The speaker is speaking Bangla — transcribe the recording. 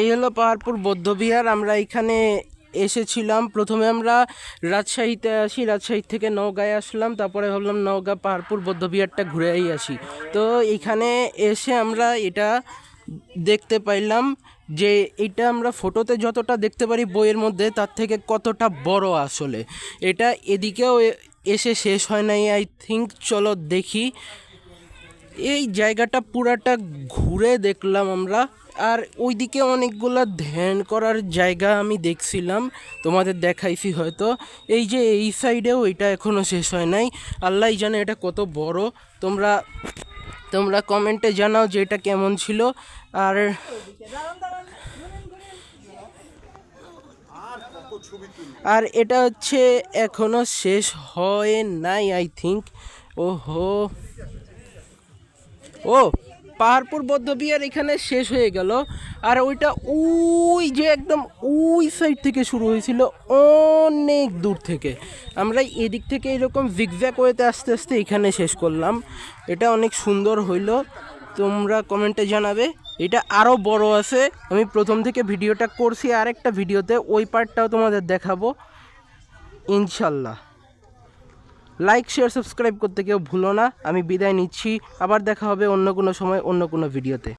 এই হলো পাহাড়পুর বৌদ্ধবিহার। আমরা এখানে এসেছিলাম, প্রথমে আমরা রাজশাহীতে আসি, রাজশাহী থেকে নওগাঁয় আসলাম, তারপরে ভাবলাম নওগাঁ পাহাড়পুর বৌদ্ধবিহারটা ঘুরেই আসি। তো এখানে এসে আমরা এটা দেখতে পাইলাম যে এটা আমরা ফটোতে যতটা দেখতে পারি বইয়ের মধ্যে, তার থেকে কতটা বড় আসলে। এটা এদিকেও এসে শেষ হয় নাই আই থিঙ্ক। চলো দেখি। এই জায়গাটা পুরাটা ঘুরে দেখলাম আমরা। আর ওইদিকে অনেকগুলা ধ্যান করার জায়গা আমি দেখছিলাম, তোমাদের দেখাইছি হয়তো। এই যে এই সাইডেও এটা এখনও শেষ হয় নাই। আল্লাহ জানে এটা কত বড়। তোমরা তোমরা কমেন্টে জানাও যে এটা কেমন ছিল। আর আর এটা হচ্ছে এখনো শেষ হয় নাই আই থিঙ্ক। ওহো, ও পাহাড়পুর বৌদ্ধবিহার এখানে শেষ হয়ে গেল। আর ওইটা ওই যে একদম ওই সাইড থেকে শুরু হয়েছিল, অনেক দূর থেকে। আমরা এদিক থেকে এরকম জিগজ্যাগ ওয়েতে আস্তে আস্তে এখানে শেষ করলাম। এটা অনেক সুন্দর হইল। তোমরা কমেন্টে জানাবে। এটা আরও বড় আছে, আমি প্রথম থেকে ভিডিওটা করছি আরেকটা ভিডিওতে, ওই পার্টটাও তোমাদের দেখাবো ইনশাল্লাহ। লাইক শেয়ার সাবস্ক্রাইব করতে কেউ ভুলো না। আমি বিদায় নিচ্ছি, আবার দেখা হবে অন্য কোনো সময় অন্য কোনো ভিডিওতে।